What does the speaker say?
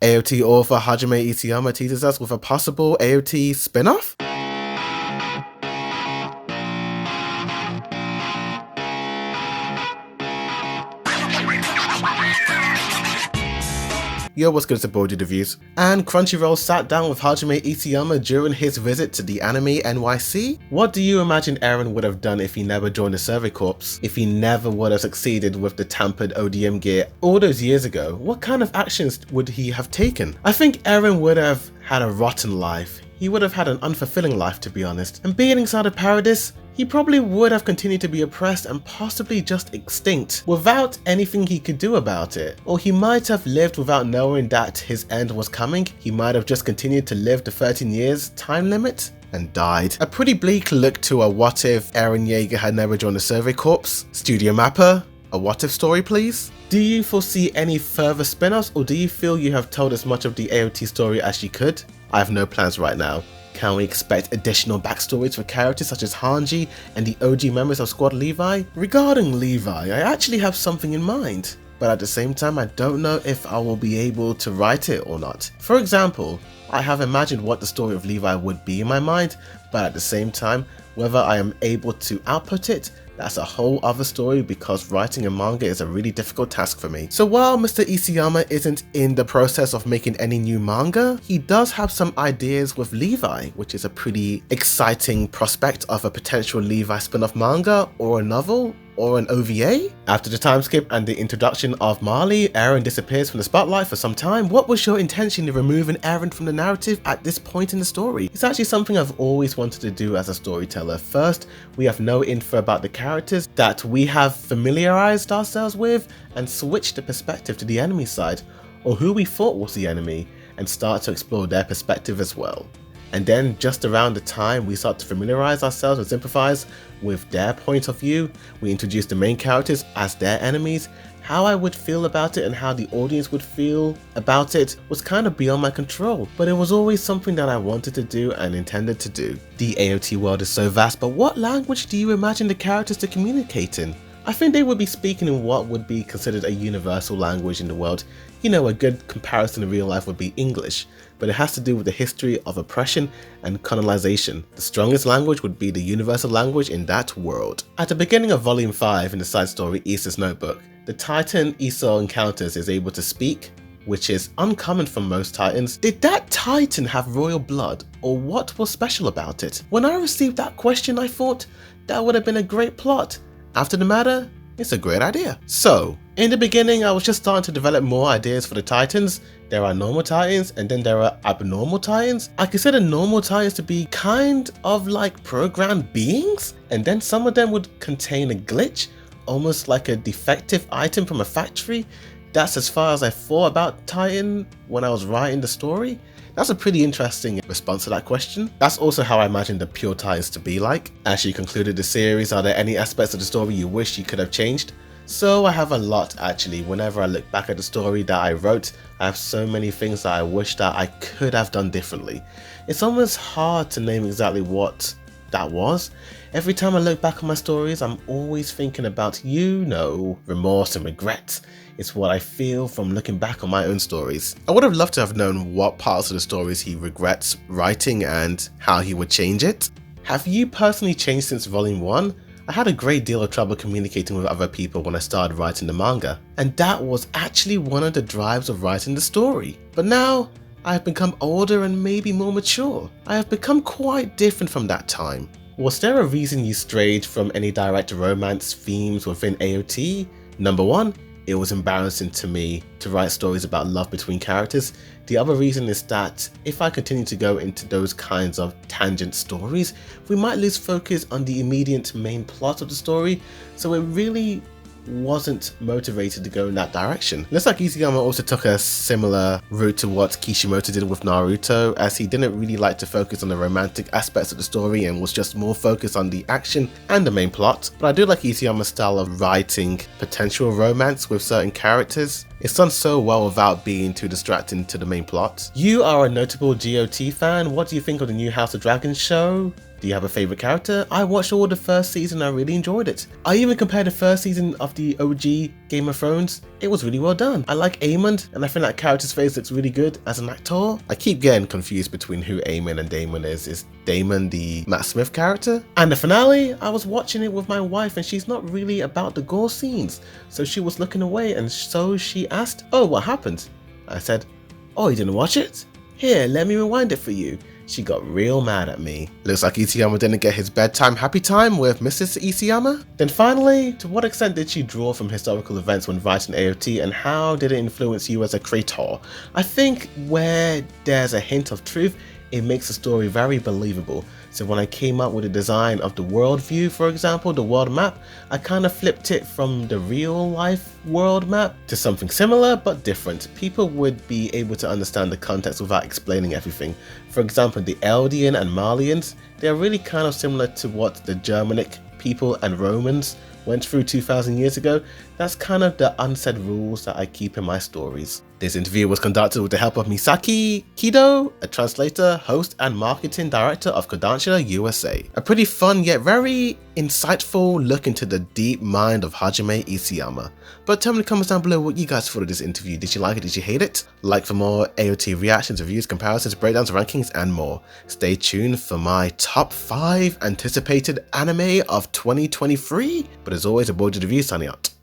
AOT author Hajime Isayama teases us with a possible AOT spin-off? Yo, what's good, it's your boy Reviews. And Crunchyroll sat down with Hajime Isayama during his visit to the anime NYC. What do you imagine Eren would have done if he never joined the Survey Corps? If he never would have succeeded with the tampered ODM gear all those years ago? What kind of actions would he have taken? I think Eren would have had a rotten life. He would have had an unfulfilling life, to be honest. And being inside of Paradise, he probably would have continued to be oppressed and possibly just extinct without anything he could do about it. Or he might have lived without knowing that his end was coming. He might have just continued to live the 13 years time limit and died. A pretty bleak look to a what if Eren Yeager had never joined the Survey Corps. Studio Mapper, a what if story please? Do you foresee any further spin-offs, or do you feel you have told as much of the AOT story as you could? I have no plans right now. Can we expect additional backstories for characters such as Hanji and the OG members of Squad Levi? Regarding Levi, I actually have something in mind, but at the same time I don't know if I will be able to write it or not. For example, I have imagined what the story of Levi would be in my mind, but at the same time, whether I am able to output it, that's a whole other story, because writing a manga is a really difficult task for me. So while Mr. Isayama isn't in the process of making any new manga, he does have some ideas with Levi, which is a pretty exciting prospect of a potential Levi spin-off manga or a novel or an OVA. After the time skip and the introduction of Marley, Eren disappears from the spotlight for some time. What was your intention in removing Eren from the narrative at this point in the story? It's actually something I've always wanted to do as a storyteller. First, we have no info about the characters that we have familiarized ourselves with, and switch the perspective to the enemy side, or who we thought was the enemy, and start to explore their perspective as well. And then just around the time we start to familiarize ourselves and sympathize with their point of view, we introduce the main characters as their enemies. How I would feel about it and how the audience would feel about it was kind of beyond my control, but it was always something that I wanted to do and intended to do. The AOT world is so vast, but what language do you imagine the characters to communicate in? I think they would be speaking in what would be considered a universal language in the world. You know, a good comparison in real life would be English, but it has to do with the history of oppression and colonization. The strongest language would be the universal language in that world. At the beginning of volume 5 in the side story Issa's Notebook, the Titan Issa encounters is able to speak, which is uncommon for most Titans. Did that Titan have royal blood, or what was special about it? When I received that question, I thought that would have been a great plot. After the matter, it's a great idea. So, in the beginning, I was just starting to develop more ideas for the Titans. There are normal Titans, and then there are abnormal Titans. I consider normal Titans to be kind of like programmed beings, and then some of them would contain a glitch, almost like a defective item from a factory. That's as far as I thought about Titan when I was writing the story. That's a pretty interesting response to that question. That's also how I imagined the pure Titans to be like. As you concluded the series, are there any aspects of the story you wish you could have changed? So I have a lot actually. Whenever I look back at the story that I wrote, I have so many things that I wish that I could have done differently. It's almost hard to name exactly what that was. Every time I look back on my stories, I'm always thinking about, remorse and regret. It's what I feel from looking back on my own stories. I would have loved to have known what parts of the stories he regrets writing and how he would change it. Have you personally changed since volume 1? I had a great deal of trouble communicating with other people when I started writing the manga, and that was actually one of the drives of writing the story. But now, I have become older and maybe more mature. I have become quite different from that time. Was there a reason you strayed from any direct romance themes within AOT? Number 1, it was embarrassing to me to write stories about love between characters. The other reason is that if I continue to go into those kinds of tangent stories, we might lose focus on the immediate main plot of the story, so it really wasn't motivated to go in that direction. Looks like Isayama also took a similar route to what Kishimoto did with Naruto, as he didn't really like to focus on the romantic aspects of the story and was just more focused on the action and the main plot. But I do like Isayama's style of writing potential romance with certain characters. It's done so well without being too distracting to the main plot. You are a notable GOT fan. What do you think of the new House of Dragons show? Do you have a favorite character? I watched all the first season and I really enjoyed it. I even compared the first season of the OG Game of Thrones. It was really well done. I like Aemond and I think that character's face looks really good as an actor. I keep getting confused between who Aemon and Daemon is. Is Daemon the Matt Smith character? And the finale, I was watching it with my wife and she's not really about the gore scenes. So she was looking away and so she asked, "Oh, what happened?" I said, "Oh, you didn't watch it? Here, let me rewind it for you." She got real mad at me. Looks like Isayama didn't get his bedtime happy time with Mrs. Isayama. Then finally, to what extent did she draw from historical events when writing AOT and how did it influence you as a creator? I think where there's a hint of truth, it makes the story very believable. So when I came up with the design of the world view, for example, the world map, I kind of flipped it from the real life world map to something similar but different. People would be able to understand the context without explaining everything. For example, the Eldian and Marleyans, they're really kind of similar to what the Germanic people and Romans went through 2,000 years ago. That's kind of the unsaid rules that I keep in my stories. This interview was conducted with the help of Misaki Kido, a translator, host, and marketing director of Crunchyroll USA. A pretty fun yet very insightful look into the deep mind of Hajime Isayama. But tell me in the comments down below what you guys thought of this interview. Did you like it? Did you hate it? Like for more AOT reactions, reviews, comparisons, breakdowns, rankings, and more. Stay tuned for my top 5 anticipated anime of 2023. But as always, a boy to review signing out.